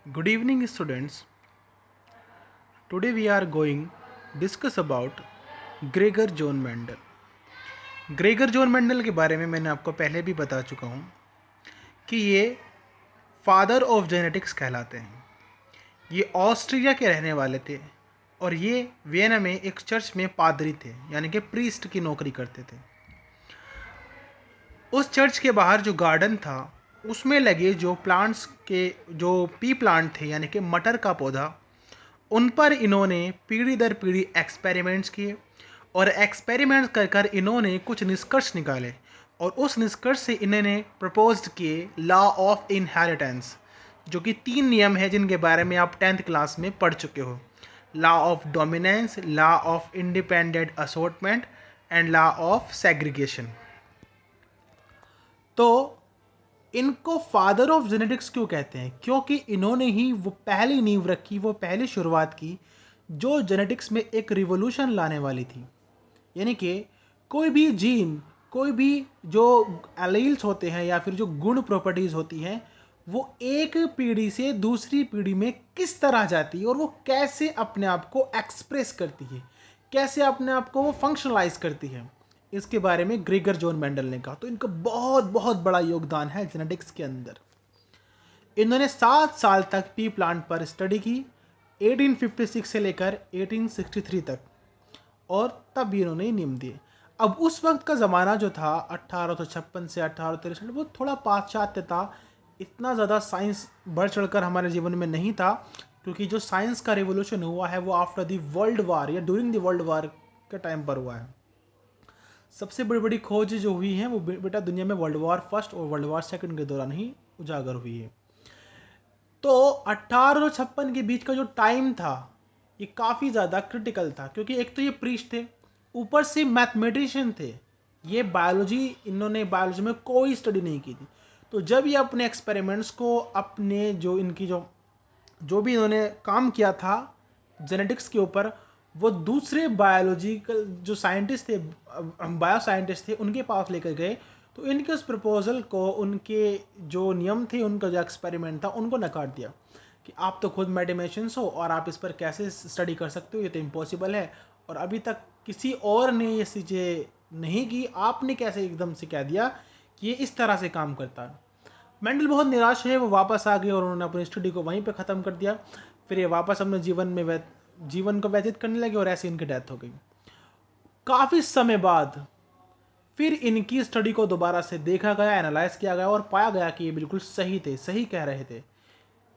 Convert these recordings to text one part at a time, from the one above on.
Good evening, students. Today we are going discuss about Gregor John Mendel. Gregor John Mendel के बारे में मैंने आपको पहले भी बता चुका हूँ कि ये फादर ऑफ जेनेटिक्स कहलाते हैं। ये ऑस्ट्रिया के रहने वाले थे और ये वियना में एक चर्च में पादरी थे, यानी कि प्रीस्ट की नौकरी करते थे। उस चर्च के बाहर जो गार्डन था उसमें लगे जो प्लांट्स के जो पी प्लांट थे, यानी कि मटर का पौधा, उन पर इन्होंने पीढ़ी दर पीढ़ी एक्सपेरिमेंट्स किए और एक्सपेरिमेंट्स कर कर इन्होंने कुछ निष्कर्ष निकाले और उस निष्कर्ष से इन्होंने प्रपोज्ड किए लॉ ऑफ इनहेरिटेंस, जो कि 3 नियम है जिनके बारे में आप 10th क्लास में पढ़ चुके हो। Law of dominance, law of independent assortment and law of segregation. तो इनको फादर ऑफ जेनेटिक्स क्यों कहते हैं? क्योंकि इन्होंने ही वो पहली नींव रखी, वो पहली शुरुआत की जो जेनेटिक्स में एक रिवोल्यूशन लाने वाली थी। यानी कि कोई भी जीन, कोई भी जो एलील्स होते हैं या फिर जो गुण प्रॉपर्टीज़ होती हैं, वो एक पीढ़ी से दूसरी पीढ़ी में किस तरह जाती है और वो कैसे अपने आप को एक्सप्रेस करती है, कैसे अपने आप को वो फंक्शनलाइज करती है, इसके बारे में ग्रेगर जॉन मेंडल ने कहा। तो इनका बहुत बहुत बड़ा योगदान है जेनेटिक्स के अंदर। इन्होंने 7 साल तक पी प्लांट पर स्टडी की, 1856 से लेकर 1863 तक, और तब भी इन्होंने नियम दिए। अब उस वक्त का ज़माना जो था 1856 से 1863, वो थोड़ा पाश्चात्य था। इतना ज़्यादा साइंस बढ़ चढ़कर हमारे जीवन में नहीं था, क्योंकि जो साइंस का रिवोल्यूशन हुआ है वो आफ्टर दी वर्ल्ड वार या ड्यूरिंग दी वर्ल्ड वार के टाइम पर हुआ है। सबसे बड़ी बड़ी खोज जो हुई है वो बेटा दुनिया में वर्ल्ड वार फर्स्ट और वर्ल्ड वार सेकंड के दौरान ही उजागर हुई है। तो 1856 के बीच का जो टाइम था ये काफ़ी ज़्यादा क्रिटिकल था, क्योंकि एक तो ये प्रीस्ट थे, ऊपर से मैथमेटिशियन थे। ये बायोलॉजी, इन्होंने बायोलॉजी में कोई स्टडी नहीं की थी। तो जब ये अपने एक्सपेरिमेंट्स को, अपने जो इनकी जो भी इन्होंने काम किया था जेनेटिक्स के ऊपर, वो दूसरे बायोलॉजिकल जो साइंटिस्ट थे, बायो साइंटिस्ट थे, उनके पास लेकर गए। तो इनके उस प्रपोजल को, उनके जो नियम थे, उनका जो एक्सपेरिमेंट था, उनको नकार दिया कि आप तो खुद मैथमेटिशियंस हो और आप इस पर कैसे स्टडी कर सकते हो, ये तो इम्पॉसिबल है और अभी तक किसी और ने ये चीज़ें नहीं की, आपने कैसे एकदम से कह दिया कि ये इस तरह से काम करता है। मेंडल बहुत निराश है, वो वापस आ गए और उन्होंने अपनी स्टडी को वहीं पे ख़त्म कर दिया। फिर ये वापस अपने जीवन को व्यतीत करने लगे और ऐसे इनकी डेथ हो गई। काफ़ी समय बाद फिर इनकी स्टडी को दोबारा से देखा गया, एनालाइज किया गया और पाया गया कि ये बिल्कुल सही थे, सही कह रहे थे।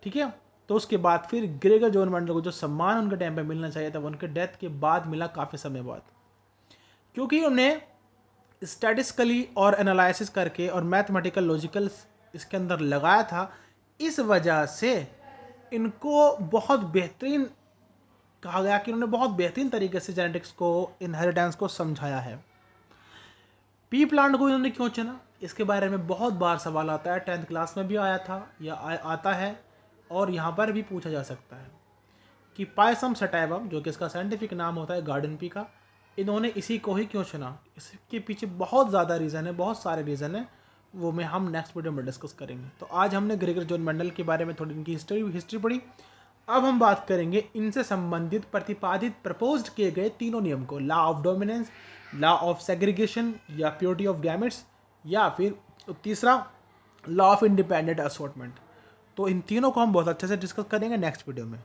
ठीक है। तो उसके बाद फिर ग्रेगर जॉन मेंडल को जो सम्मान उनके टाइम पे मिलना चाहिए था वो उनके डेथ के बाद मिला, काफ़ी समय बाद, क्योंकि उन्हें स्टैटिस्टिकली और एनालिसिस करके और मैथमेटिकल लॉजिकल इसके अंदर लगाया था। इस वजह से इनको बहुत बेहतरीन कहा गया कि उन्होंने बहुत बेहतरीन तरीके से जेनेटिक्स को, इनहेरिटेंस को समझाया है। पी प्लांट को इन्होंने क्यों चुना, इसके बारे में बहुत बार सवाल आता है, 10th क्लास में भी आया था या आता है और यहाँ पर भी पूछा जा सकता है कि पायसम सटाइवम, जो कि इसका साइंटिफिक नाम होता है गार्डन पी का, इन्होंने इसी को ही क्यों चुना। इसके पीछे बहुत ज़्यादा रीज़न है, बहुत सारे रीज़न है, वो मैं हम नेक्स्ट वीडियो में डिस्कस करेंगे। तो आज हमने ग्रेगर जॉन मेंडल के बारे में थोड़ी इनकी हिस्ट्री पढ़ी। अब हम बात करेंगे इनसे संबंधित प्रतिपादित प्रपोज्ड किए गए तीनों नियम को, law of dominance, law of segregation या प्योरिटी ऑफ गैमेट्स, या फिर तीसरा लॉ ऑफ इंडिपेंडेंट असॉर्टमेंट। तो इन तीनों को हम बहुत अच्छे से डिस्कस करेंगे नेक्स्ट वीडियो में।